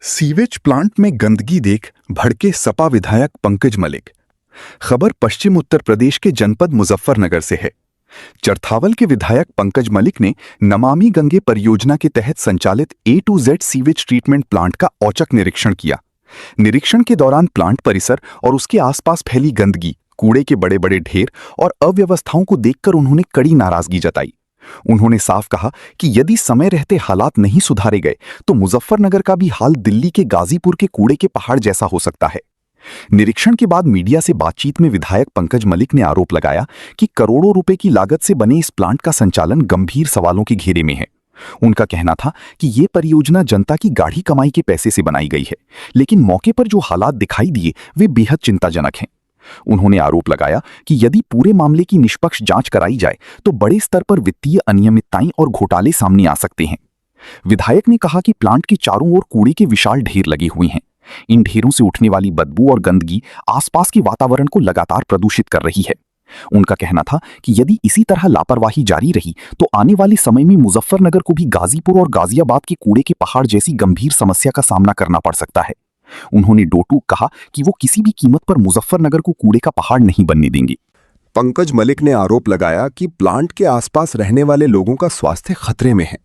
Sewage plant में गंदगी देख भड़के सपा विधायक पंकज मलिक। खबर पश्चिम उत्तर प्रदेश के जनपद मुजफ्फरनगर से है। चरथावल के विधायक पंकज मलिक ने नमामि गंगे परियोजना के तहत संचालित A to Z sewage treatment plant का औचक निरीक्षण किया। निरीक्षण के दौरान प्लांट परिसर और उसके आसपास फैली गंदगी, कूड़े के बड़े बड़े ढेर और अव्यवस्थाओं को देखकर उन्होंने कड़ी नाराजगी जताई। उन्होंने साफ कहा कि यदि समय रहते हालात नहीं सुधारे गए तो मुजफ्फरनगर का भी हाल दिल्ली के गाजीपुर के कूड़े के पहाड़ जैसा हो सकता है। निरीक्षण के बाद मीडिया से बातचीत में विधायक पंकज मलिक ने आरोप लगाया कि करोड़ों रुपए की लागत से बने इस प्लांट का संचालन गंभीर सवालों के घेरे में है। उनका कहना था कि ये परियोजना जनता की गाढ़ी कमाई के पैसे से बनाई गई है, लेकिन मौके पर जो हालात दिखाई दिए वे बेहद चिंताजनक हैं। उन्होंने आरोप लगाया कि यदि पूरे मामले की निष्पक्ष जांच कराई जाए तो बड़े स्तर पर वित्तीय अनियमितताएं और घोटाले सामने आ सकते हैं। विधायक ने कहा कि प्लांट के चारों ओर कूड़े के विशाल ढेर लगे हुए हैं। इन ढेरों से उठने वाली बदबू और गंदगी आसपास के वातावरण को लगातार प्रदूषित कर रही है। उनका कहना था कि यदि इसी तरह लापरवाही जारी रही तो आने वाले समय में मुजफ्फरनगर को भी गाजीपुर और गाजियाबाद के कूड़े के पहाड़ जैसी गंभीर समस्या का सामना करना पड़ सकता है। उन्होंने डोटूक कहा कि वो किसी भी कीमत पर मुजफ्फरनगर को कूड़े का पहाड़ नहीं बनने देंगे। पंकज मलिक ने आरोप लगाया कि प्लांट के आसपास रहने वाले लोगों का स्वास्थ्य खतरे में है।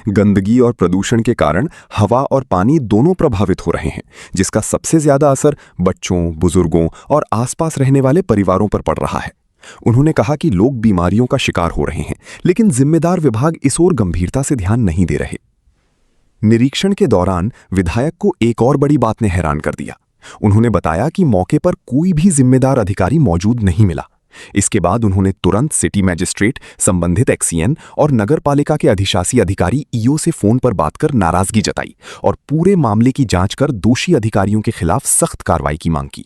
गंदगी और प्रदूषण के कारण हवा और पानी दोनों प्रभावित हो रहे हैं, जिसका सबसे ज्यादा असर बच्चों, बुजुर्गों और आसपास रहने वाले परिवारों पर पड़ रहा है। उन्होंने कहा कि लोग बीमारियों का शिकार हो रहे हैं, लेकिन जिम्मेदार विभाग इस ओर गंभीरता से ध्यान नहीं दे रहे। निरीक्षण के दौरान विधायक को एक और बड़ी बात ने हैरान कर दिया। उन्होंने बताया कि मौके पर कोई भी जिम्मेदार अधिकारी मौजूद नहीं मिला। इसके बाद उन्होंने तुरंत सिटी मैजिस्ट्रेट, संबंधित एक्सीएन और नगर पालिका के अधिशासी अधिकारी ईओ से फोन पर बात कर नाराजगी जताई और पूरे मामले की जांच कर दोषी अधिकारियों के खिलाफ सख्त कार्रवाई की मांग की।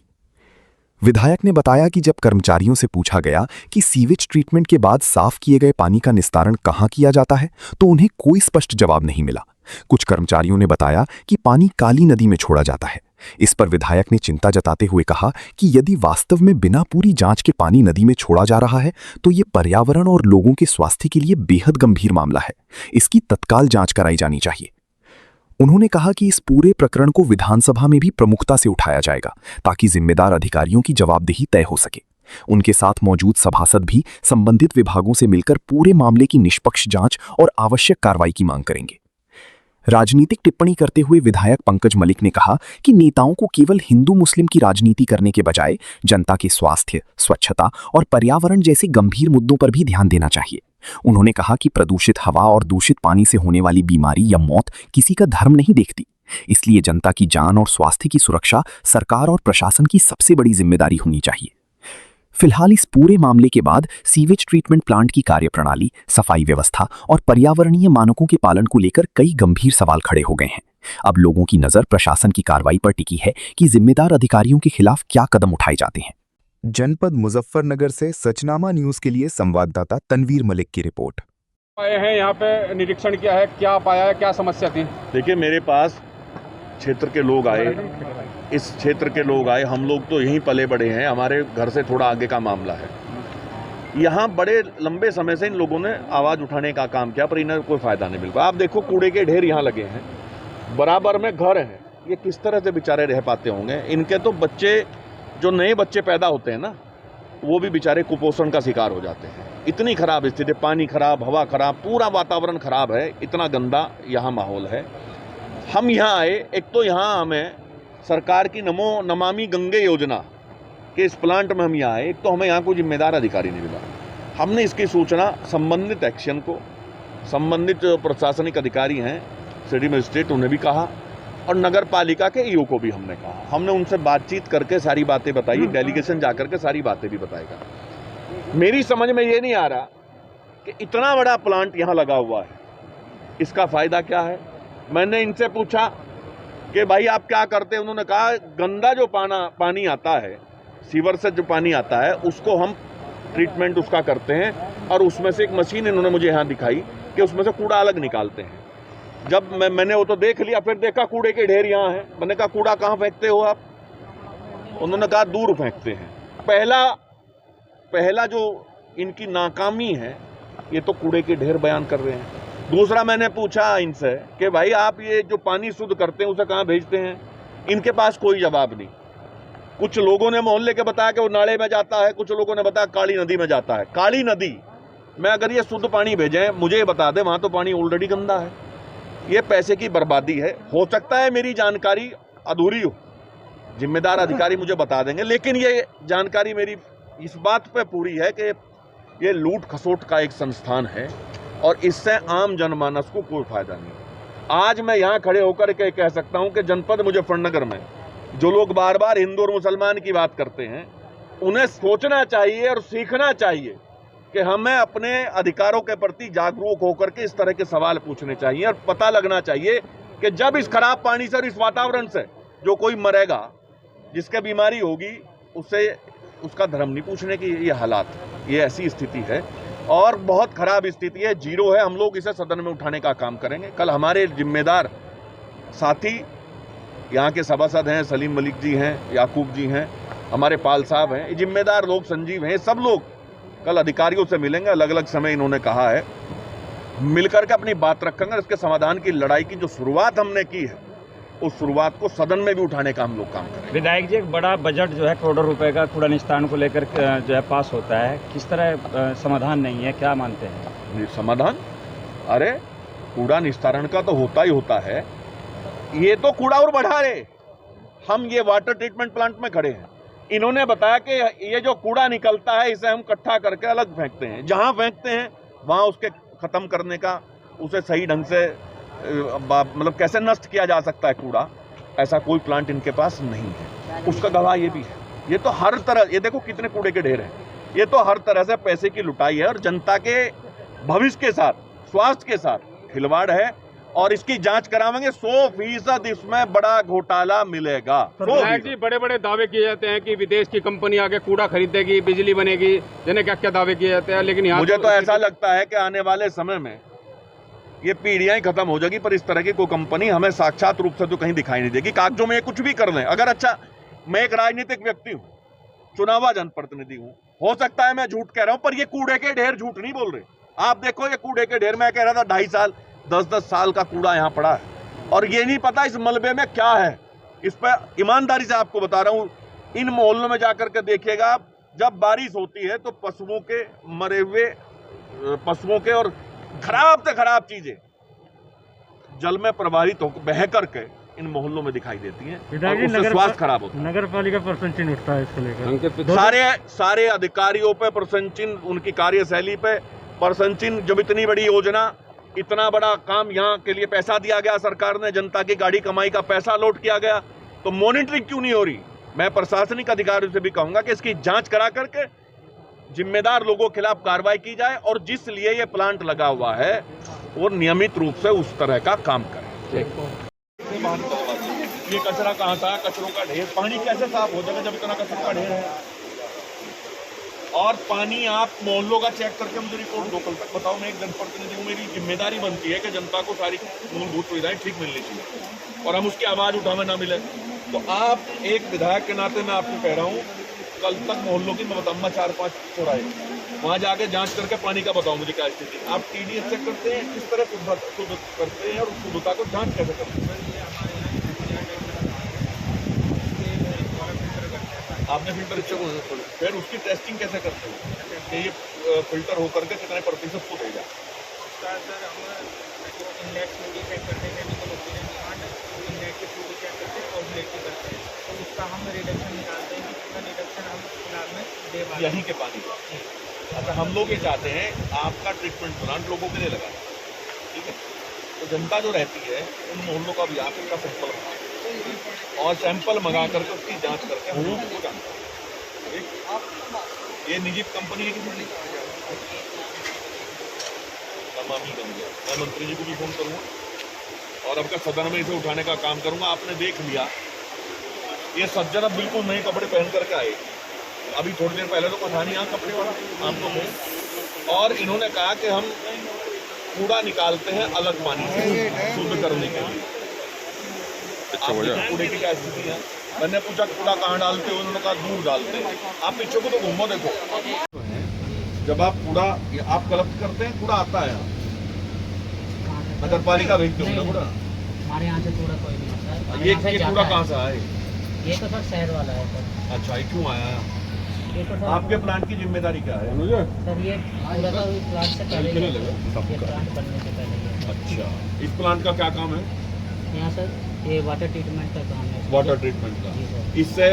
विधायक ने बताया कि जब कर्मचारियों से पूछा गया कि सीवेज ट्रीटमेंट के बाद साफ किए गए पानी का निस्तारण कहां किया जाता है तो उन्हें कोई स्पष्ट जवाब नहीं मिला। कुछ कर्मचारियों ने बताया कि पानी काली नदी में छोड़ा जाता है। इस पर विधायक ने चिंता जताते हुए कहा कि यदि वास्तव में बिना पूरी जांच के पानी नदी में छोड़ा जा रहा है तो ये पर्यावरण और लोगों के स्वास्थ्य के लिए बेहद गंभीर मामला है। इसकी तत्काल जांच कराई जानी चाहिए। उन्होंने कहा कि इस पूरे प्रकरण को विधानसभा में भी प्रमुखता से उठाया जाएगा ताकि जिम्मेदार अधिकारियों की जवाबदेही तय हो सके। उनके साथ मौजूद सभासद भी संबंधित विभागों से मिलकर पूरे मामले की निष्पक्ष जांच और आवश्यक कार्रवाई की मांग करेंगे। राजनीतिक टिप्पणी करते हुए विधायक पंकज मलिक ने कहा कि नेताओं को केवल हिंदू मुस्लिम की राजनीति करने के बजाय जनता के स्वास्थ्य, स्वच्छता और पर्यावरण जैसे गंभीर मुद्दों पर भी ध्यान देना चाहिए। उन्होंने कहा कि प्रदूषित हवा और दूषित पानी से होने वाली बीमारी या मौत किसी का धर्म नहीं देखती, इसलिए जनता की जान और स्वास्थ्य की सुरक्षा सरकार और प्रशासन की सबसे बड़ी जिम्मेदारी होनी चाहिए। फिलहाल इस पूरे मामले के बाद सीवेज ट्रीटमेंट प्लांट की कार्यप्रणाली, सफाई व्यवस्था और पर्यावरणीय मानकों के पालन को लेकर कई गंभीर सवाल खड़े हो गए हैं। अब लोगों की नजर प्रशासन की कार्रवाई पर टिकी है कि जिम्मेदार अधिकारियों के खिलाफ क्या कदम उठाए जाते हैं। जनपद मुजफ्फरनगर से सचनामा न्यूज के लिए संवाददाता तनवीर मलिक की रिपोर्ट। आए हैं यहाँ पे, निरीक्षण किया है, क्या पाया है, क्या समस्या थी? देखिए, मेरे पास क्षेत्र के लोग आए, इस क्षेत्र के लोग आए। हम लोग तो यहीं पले बड़े हैं, हमारे घर से थोड़ा आगे का मामला है। यहाँ बड़े लंबे समय से इन लोगों ने आवाज़ उठाने का काम किया पर इन्हें कोई फ़ायदा नहीं मिल पाया। आप देखो, कूड़े के ढेर यहाँ लगे हैं, बराबर में घर हैं। ये किस तरह से बेचारे रह पाते होंगे? इनके तो बच्चे, जो नए बच्चे पैदा होते हैं ना, वो भी बेचारे कुपोषण का शिकार हो जाते हैं। इतनी खराब स्थिति, पानी खराब, हवा खराब, पूरा वातावरण खराब है, इतना गंदा यहाँ माहौल है। हम यहाँ आए, एक तो यहाँ हमें सरकार की नमामि गंगे योजना के इस प्लांट में हम यहाँ आए, एक तो हमें यहाँ कोई जिम्मेदार अधिकारी नहीं मिला। हमने इसकी सूचना संबंधित एक्शन को, संबंधित प्रशासनिक अधिकारी हैं, सिटी मजिस्ट्रेट, उन्हें भी कहा और नगर पालिका के ईओ को भी हमने कहा। हमने उनसे बातचीत करके सारी बातें बताई, डेलीगेशन जा करके सारी बातें भी बताएगा। मेरी समझ में ये नहीं आ रहा कि इतना बड़ा प्लांट यहाँ लगा हुआ है, इसका फ़ायदा क्या है? मैंने इनसे पूछा कि भाई आप क्या करते हैं? उन्होंने कहा गंदा जो पानी आता है, सीवर से जो पानी आता है, उसको हम ट्रीटमेंट उसका करते हैं और उसमें से एक मशीन इन्होंने मुझे यहाँ दिखाई कि उसमें से कूड़ा अलग निकालते हैं। जब मैंने वो तो देख लिया, फिर देखा कूड़े के ढेर यहाँ हैं। मैंने कहा कूड़ा कहाँ फेंकते हो आप? उन्होंने कहा दूर फेंकते हैं। पहला जो इनकी नाकामी है, ये तो कूड़े के ढेर बयान कर रहे हैं। दूसरा मैंने पूछा इनसे कि भाई आप ये जो पानी शुद्ध करते हैं उसे कहाँ भेजते हैं? इनके पास कोई जवाब नहीं। कुछ लोगों ने मोहल्ले के बताया कि वो नाले में जाता है, कुछ लोगों ने बताया काली नदी में जाता है। काली नदी में अगर ये शुद्ध पानी भेजें, मुझे ये बता दें, वहाँ तो पानी ऑलरेडी गंदा है। ये पैसे की बर्बादी है। हो सकता है मेरी जानकारी अधूरी हो, जिम्मेदार अधिकारी मुझे बता देंगे, लेकिन ये जानकारी मेरी इस बात पे पूरी है कि ये लूट खसोट का एक संस्थान है और इससे आम जनमानस को कोई फायदा नहीं। आज मैं यहाँ खड़े होकर के कह सकता हूँ कि जनपद मुजफ्फरनगर में जो लोग बार बार हिंदू और मुसलमान की बात करते हैं, उन्हें सोचना चाहिए और सीखना चाहिए कि हमें अपने अधिकारों के प्रति जागरूक होकर के इस तरह के सवाल पूछने चाहिए और पता लगना चाहिए कि जब इस खराब पानी से और इस वातावरण से जो कोई मरेगा, जिसके बीमारी होगी, उससे उसका धर्म नहीं पूछने की ये हालात, ये ऐसी स्थिति है और बहुत खराब स्थिति है। जीरो है। हम लोग इसे सदन में उठाने का काम करेंगे। कल हमारे जिम्मेदार साथी यहाँ के सभासद हैं, सलीम मलिक जी हैं, याकूब जी हैं, हमारे पाल साहब हैं, जिम्मेदार लोग, संजीव हैं, सब लोग कल अधिकारियों से मिलेंगे। अलग अलग समय इन्होंने कहा है, मिलकर के अपनी बात रखेंगे। इसके समाधान की लड़ाई की जो शुरुआत हमने की है, उस शुरुआत को सदन में भी उठाने का हम लोग काम करेंगे। विधायक जी, एक बड़ा बजट जो है करोड़ों रुपए का कूड़ा निस्तारण को लेकर जो है पास होता है, किस तरह समाधान नहीं है, क्या मानते हैं? समाधान, अरे कूड़ा निस्तारण का तो होता ही होता है। ये तो कूड़ा और बढ़ा रहे। हम ये वाटर ट्रीटमेंट प्लांट में खड़े हैं, इन्होंने बताया कि ये जो कूड़ा निकलता है इसे हम इकट्ठा करके अलग फेंकते हैं। जहां फेंकते हैं वहां उसके खत्म करने का, उसे सही ढंग से मतलब कैसे नष्ट किया जा सकता है कूड़ा, ऐसा कोई प्लांट इनके पास नहीं है। उसका गवाह ये भी है। ये तो हर तरह, ये देखो कितने कूड़े के ढेर हैं। ये तो हर तरह से पैसे की लुटाई है और जनता के भविष्य के साथ, स्वास्थ्य के साथ खिलवाड़ है और इसकी जांच करावेंगे। 100% इसमें बड़ा घोटाला मिलेगा। विधायक जी, बड़े बड़े दावे किए जाते हैं कि विदेश की कंपनी आके कूड़ा खरीदेगी, बिजली बनेगी, जिन्हें क्या क्या दावे किए जाते हैं, लेकिन यहाँ मुझे तो ऐसा लगता है कि आने वाले समय में ये पीढ़ियां ही खत्म हो जाएगी, पर इस तरह की कोई कंपनी हमें साक्षात रूप से तो कहीं दिखाई नहीं देगी। कागजों में ये कुछ भी कर लें। अगर अच्छा, मैं एक राजनीतिक व्यक्ति हूँ, चुनावा जनप्रतिनिधि हूँ, हो सकता है मैं झूठ कह रहा हूँ, पर ये कूड़े के ढेर झूठ नहीं बोल रहे। आप देखो, ये कूड़े के ढेर, मैं कह रहा था 2.5 साल 10-10 साल का कूड़ा यहाँ पड़ा है और ये नहीं पता इस मलबे में क्या है। इस पर ईमानदारी से आपको बता रहा हूँ, इन मोहल्लों में जाकर के देखिएगा, जब बारिश होती है तो पशुओं के मरे हुए पशुओं के और खराब से खराब चीजें जल में प्रवाहित होकर बह करके इन मोहल्लों में दिखाई देती हैं और उससे स्वास्थ्य खराब होता है। नगर पालिका प्रश्न चिन्ह उठता है इसको लेकर, सारे अधिकारियों पे प्रश्न चिन्ह, उनकी कार्यशैली पे प्रश्न चिन्ह। जब इतनी बड़ी योजना, इतना बड़ा काम, यहाँ के लिए पैसा दिया गया, सरकार ने जनता की गाड़ी कमाई का पैसा लौट किया गया, तो मॉनिटरिंग क्यों नहीं हो रही? मैं प्रशासनिक अधिकारियों से भी कहूंगा कि इसकी जांच करा करके जिम्मेदार लोगों के खिलाफ कार्रवाई की जाए और जिस लिए ये प्लांट लगा हुआ है वो नियमित रूप से उस तरह का काम करे। ये कचरा कहाँ था? कचरों का ढेर। पानी कैसे साफ हो जाएगा जब इतना कचरों का ढेर है? और पानी आप मोहल्लों का चेक करके मुझे रिपोर्ट दो कल तक। बताओ, मैं एक जनप्रतिनिधि हूँ, मेरी जिम्मेदारी बनती है कि जनता को सारी मूलभूत सुविधाएं ठीक मिलनी चाहिए और हम उसकी आवाज उठावे ना मिले। तो आप एक विधायक के नाते मैं आपको कह रहा हूँ, कल तक मोहल्लों की मैं बताऊंगा 4-5 चौराहे, वहाँ जाके जांच करके पानी का बताओ मुझे क्या स्थिति। आप TDS चेक करते हैं, किस तरह शुद्ध करते हैं और उस शुद्धता को जांच कैसे करते हैं? आपने फिल्टर, फिर उसकी टेस्टिंग कैसे करते हैं कि ये फिल्टर होकर के कितने प्रतिशत शुद्ध हो जाए? यहीं के पानी का। अच्छा, हम लोग ये चाहते हैं आपका ट्रीटमेंट प्लांट लोगों के लिए लगा, ठीक है? तो जनता जो रहती है उन मोहल्लों का भी आप इनका सैंपल और सैंपल मंगा करके उसकी जांच करके हम लोग को जानते हैं। ये निजी कंपनी है किसी नमामि गंगे। मैं मंत्री जी को भी फोन करूँगा और आपका सदन में इसे उठाने का काम करूँगा। आपने देख लिया, ये सज्जन अब बिल्कुल नए कपड़े पहन करके आए। अभी थोड़ी देर पहले तो पता नहीं यहाँ कपड़े वाला आपको थे, और इन्होंने कहा कि हम कूड़ा निकालते हैं अलग पानी से शुद्ध करने के लिए। कूड़े की क्या स्थिति है? मैंने पूछा कूड़ा कहाँ डालते हो? उन्होंने कहा दूर डालते हैं। आप पीछे को तो घूमो, देखो, जब आप कूड़ा आप कलेक्ट करते हैं, कूड़ा आता है नगर पालिका भेजते हो ना कूड़ा? हमारे यहाँ से कूड़ा कोई नहीं आता है। ये यहाँ से कूड़ा जाता कहाँ है। से आए? ये तो सर शहर वाला है सर। अच्छा, ये क्यों आया? ये तो सर आपके प्लांट की जिम्मेदारी क्या है? सर ये कूड़ा तो प्लांट से पहले ही है। ये प्लांट बनने से पहले ही है। अच्छा, इस प्लांट का क्या काम है? यहाँ सर ये वाटर ट्रीटमेंट का काम है। वाटर ट्रीटमेंट का। जी सर। इससे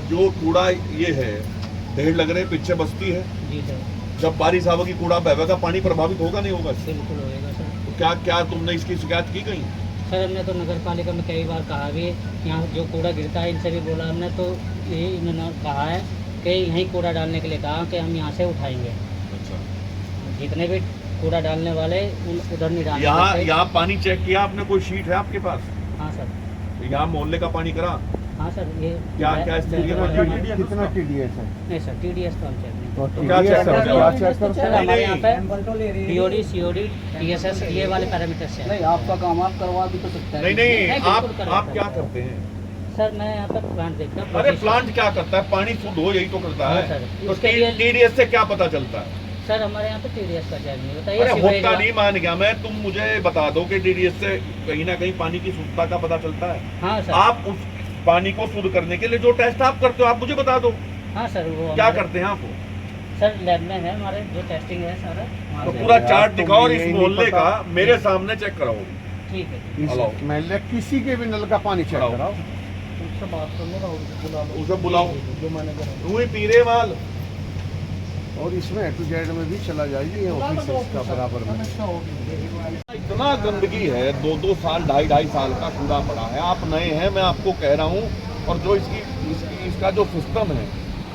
जो कूड़ा ये है, ढेर लग रहे पीछे बस्ती है, जी सर, जब बारिश आवेगी कूड़ा बहेगा, पानी प्रभावित होगा नहीं होगा इससे? बिल्कुल होएगा सर। तो क्या क्या तुमने इसकी शिकायत की कहीं? सर हमने तो नगर पालिका में कई बार कहा भी, यहाँ जो कूड़ा गिरता है इनसे भी बोला हमने, तो यही इन्होंने कहा है कि यहीं कूड़ा डालने के लिए कहा कि हम यहाँ से उठाएंगे। अच्छा, जितने भी कूड़ा डालने वाले उधर नहीं डालने यहाँ देते। यहाँ पानी चेक किया आपने? कोई शीट है आपके पास? हाँ सर। यहाँ मोहल्ले का पानी करा? हाँ सर, ये क्या क्या स्थिति है? कितना TDS है? नहीं सर, TDS तो हम चेक नहीं। तो क्या चेक करते हो? क्या चेक करते सर हो? हमारे यहाँ पे POD, COD, TSS ये वाले पैरामीटर्स हैं। नहीं, आपका काम आप करवा भी तो सकते हैं। नहीं नहीं, बिल्कुल आप करवाता आप है। क्या करते हैं? सर मैं यहाँ पर प्लांट देखता हूँ। अरे प्लांट क्या करता है? पानी शुद्ध हो यही तो करता हाँ है। सर, तो उसके लिए- TDS से क्या पता चलता है? सर हमारे यहाँ पे TDS का चेक नहीं होता। ये अरे सीवरेज होता का- नहीं, मान गया मैं। तुम मुझे बता दो कि TDS से कहीं ना कहीं पानी की शुद्धता का पता चलता है। हाँ सर। आप उस पानी को शुद्ध करने के लिए जो टेस्ट आप करते हो, आप मुझे बता दो हाँ सर, वो क्या हमारे- करते हैं आप? सर लैब में है हमारे, जो टेस्टिंग है सारा वहाँ तो से- पूरा चार्ट तो दिखाओ और मुझे इस ही नहीं मोहल्ले पता। का मेरे सामने चेक कराओ। ठीक है। हेलो। महल्ले किसी के भी नल का पानी चेक कराओ। कराओ। उससे बात कर लो, बुला लो। उसे बुलाओ। जो मैंने करा। तू ही पी रहे माल। और इसमें A to Z में भी चला जाइए, ये ऑफिस है इसका बराबर में। इतना गंदगी है, 2-2 साल 2.5 साल का कूड़ा पड़ा है। आप नए हैं, मैं आपको कह रहा हूँ। और जो इसका जो सिस्टम है,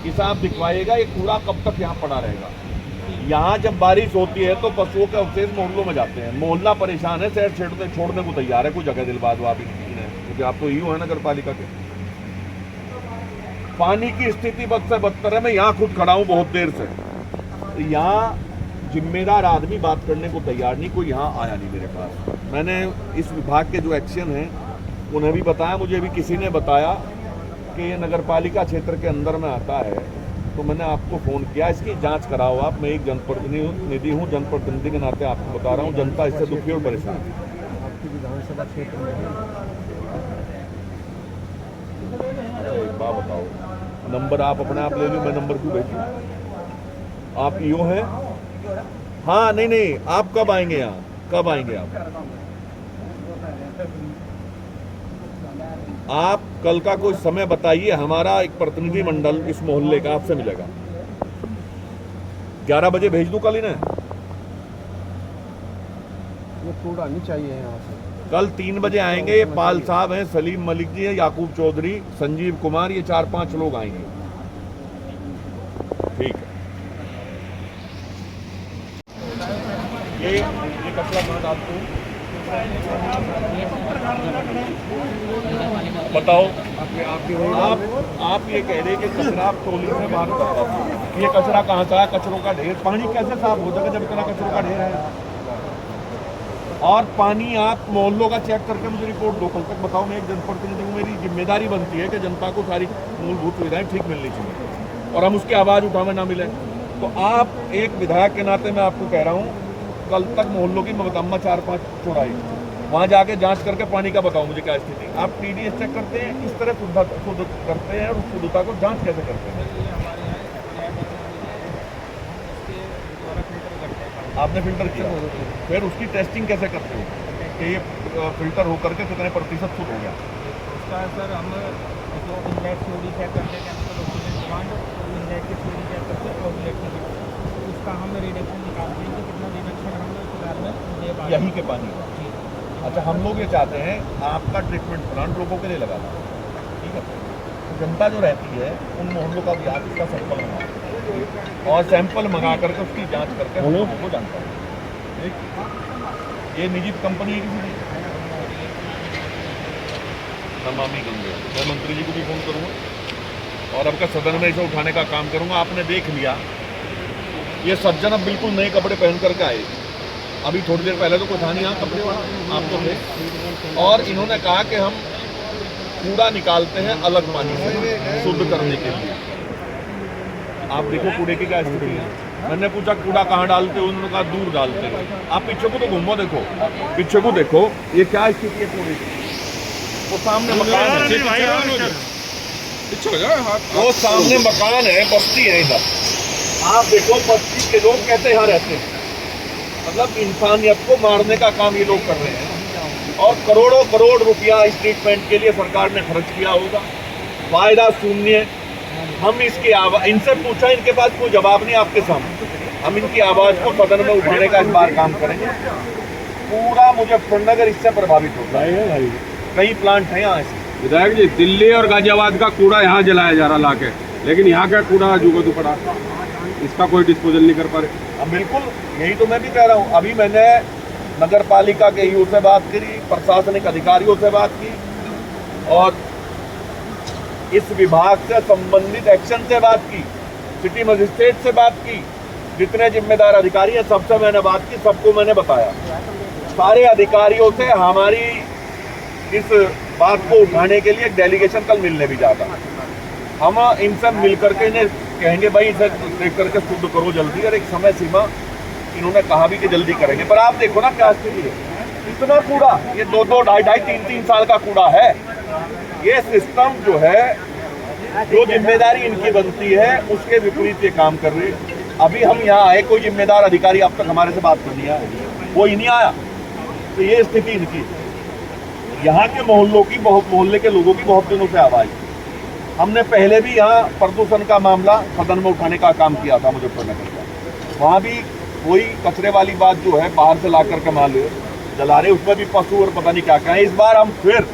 इसे आप दिखवाइएगा, ये कूड़ा कब तक यहाँ पड़ा रहेगा। यहाँ जब बारिश होती है तो पशुओं के अवशेष मोहल्लों में जाते हैं। मोहल्ला परेशान है, शहर छोड़ने को तैयार है। कोई जगह दिलवा दो आप इन्हें, क्योंकि आप तो ईओ है नगर पालिका के। पानी की स्थिति बद से बदतर है। मैं यहाँ खुद खड़ा हूँ बहुत देर से। यहाँ जिम्मेदार आदमी बात करने को तैयार नहीं, कोई यहाँ आया नहीं मेरे पास। मैंने इस विभाग के जो एक्शन हैं उन्हें भी बताया। मुझे भी किसी ने बताया कि ये नगर पालिका क्षेत्र के अंदर में आता है, तो मैंने आपको फ़ोन किया। इसकी जांच कराओ आप। मैं एक जनप्रतिनिधि हूँ, जनप्रतिनिधि के नाते आपको बता रहा हूँ। जनता इससे दुखी और परेशान है। आपकी विधानसभा क्षेत्र में एक बात बताओ, नंबर आप अपने आप ले लो, मैं नंबर क्यों भेजूँ? आप ईओ हैं? हाँ, नहीं, आप कब आएंगे यहाँ? कब आएंगे आप कल का कोई समय बताइए। हमारा एक प्रतिनिधि मंडल इस मोहल्ले का आपसे मिलेगा। 11 बजे भेज दूं कल इन्हें? ये कूड़ा नहीं चाहिए यहाँ से। कल 3 बजे आएंगे। ये पाल साहब हैं, सलीम मलिक जी हैं, याकूब चौधरी, संजीव कुमार, ये 4-5 लोग आएंगे। ठीक है। ये कचरा कहाँ डालते हो? बताओ। आप ये कह रहे कि कचरा आप ट्रोली में बाहर करता हो। ये कचरा कहाँ से आया? कचरों का ढेर। पानी कैसे साफ हो जाएगा जब इतना कचरों का ढेर है? और पानी आप मोहल्लों का चेक करके मुझे रिपोर्ट दो। कल तक बताओ। मैं एक जनप्रतिनिधि हूँ, मेरी जिम्मेदारी बनती है कि जनता को सारी मूलभूत सुविधाएं ठीक मिलनी चाहिए और हम उसकी आवाज़ उठावे ना मिले। तो आप एक विधायक के नाते मैं आपको कह रहा हूँ, कल तक मोहल्लों की मकम्मा 4-5 चौड़ाई, वहाँ जाके जांच करके पानी का बताओ मुझे क्या स्थिति। आप TDS चेक करते हैं, किस तरह शुद्ध करते हैं और उस शुद्धता को जांच कैसे करते हैं? आपने फिल्टर किया, फिर उसकी टेस्टिंग कैसे करते हो कि ये फिल्टर होकर के कितने प्रतिशत शुद्ध हो गया? उसका सर हम जो इनलेट COD चेक करते हैं, ऑक्सीजन डिमांड, इनलेट की COD चेक करते हैं, आउटलेट की उसका हम रिडक्शन निकालते हैं कि कितना रिडक्शन हम फिलहाल में दे पा रहे हैं। यहीं के पानी का। अच्छा, हम लोग ये चाहते हैं आपका ट्रीटमेंट प्लांट लोगों के लिए लगाना, ठीक है? तो जनता जो रहती है उन मोहल्लों का भी आप इसका सैंपल मंगा और सैंपल मंगा करके उसकी जांच करके हम लोगों को जानता है। ये निजी कंपनी है किसी की? नमामि गंगे। मैं मंत्री जी को भी फ़ोन करूँगा और आपका सदन में इसे उठाने का काम करूँगा। आपने देख लिया, ये सज्जन अब बिल्कुल नए कपड़े पहन करके आए। अभी थोड़ी देर पहले तो कोई था नहीं यहाँ कपड़े वाला, आप तो थे। और इन्होंने कहा कि हम कूड़ा निकालते हैं अलग पानी से शुद्ध करने के लिए। आप देखो कूड़े की क्या स्थिति है। मैंने पूछा कूड़ा कहाँ डालते हो, उन्होंने कहा दूर डालते हो। आप पीछे को तो घूमो, देखो पीछे को देखो, ये क्या स्थिति है कूड़े की। वो सामने मकान है, वो सामने मकान है, बस्ती है इधर। आप देखो बस्ती के लोग कैसे यहाँ रहते हैं, मतलब इंसानियत को मारने का काम ये लोग कर रहे हैं। और करोड़ों करोड़ रुपया इस ट्रीटमेंट के लिए सरकार ने खर्च किया होगा, फायदा शून्य। हम इसकी आवाज, इनसे पूछा, इनके पास कोई जवाब नहीं आपके सामने। हम इनकी आवाज को सदन में उठाने का इस बार काम करेंगे। पूरा मुजफ्फरनगर इससे प्रभावित होता है, कई प्लांट हैं यहाँ ऐसे। विधायक जी, दिल्ली और गाजियाबाद का कूड़ा यहाँ जलाया जा रहा लाके, लेकिन यहाँ का कूड़ा जुगत पड़ा, इसका कोई डिस्पोजल नहीं कर पा रहे। अब बिल्कुल यही तो मैं भी कह रहा हूँ। अभी मैंने नगर पालिका के ईओ से बात करी, प्रशासनिक अधिकारियों से बात की, और इस विभाग से संबंधित एक्शन से बात की, सिटी मजिस्ट्रेट से बात की, जितने जिम्मेदार अधिकारी हैं सबसे मैंने बात की, सबको मैंने बताया। सारे अधिकारियों से हमारी इस बात को उठाने के लिए एक डेलीगेशन कल मिलने भी जाता है। हम इनसे मिल करके इन्हें कहेंगे भाई इसे देख करके शुद्ध करो जल्दी, और एक समय सीमा इन्होंने कहा भी कि जल्दी करेंगे। पर आप देखो ना क्या स्थिति है, इतना कूड़ा, ये 2-2, 2.5, 3-3 साल का कूड़ा है। ये सिस्टम जो है, जो जिम्मेदारी इनकी बनती है उसके विपरीत ये काम कर रही है। अभी हम यहाँ आए, कोई जिम्मेदार अधिकारी अब तक हमारे से बात कर नहीं आया, वो ही नहीं आया। तो ये स्थिति इनकी, यहाँ के मोहल्लों की, बहुत मोहल्ले के लोगों की बहुत दिनों से आवाज़। हमने पहले भी यहाँ प्रदूषण का मामला सदन में उठाने का काम किया था मुजफ्फरनगर का। वहाँ भी कोई कचरे वाली बात जो है, बाहर से ला करके माल जला रहे, उसमें भी पशु और पता नहीं क्या क्या है। इस बार हम फिर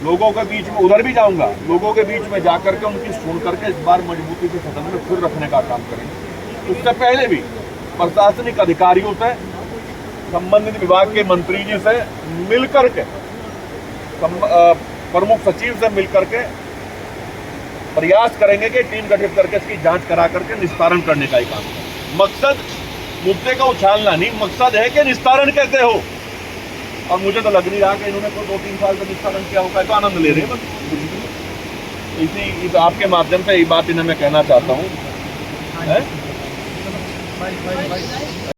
लोगों के बीच में, उधर भी जाऊंगा, लोगों के बीच में जा करके उनकी सुन करके इस बार मजबूती से सदन में फिर रखने का काम करेंगे। उससे पहले भी प्रशासनिक अधिकारियों से, संबंधित विभाग के मंत्री जी से मिल करके, प्रमुख सचिव से मिल करके प्रयास करेंगे कि टीम गठित करके इसकी जांच करा करके निस्तारण करने का ही काम है। मकसद मुद्दे का उछालना नहीं, मकसद है कि निस्तारण कैसे हो। और मुझे तो लग नहीं रहा कि इन्होंने कोई 2-3 साल का निस्तारण किया होगा, तो आनंद ले रहे हैं बस। इसी आपके माध्यम से ये बात इन्हें मैं कहना चाहता हूँ।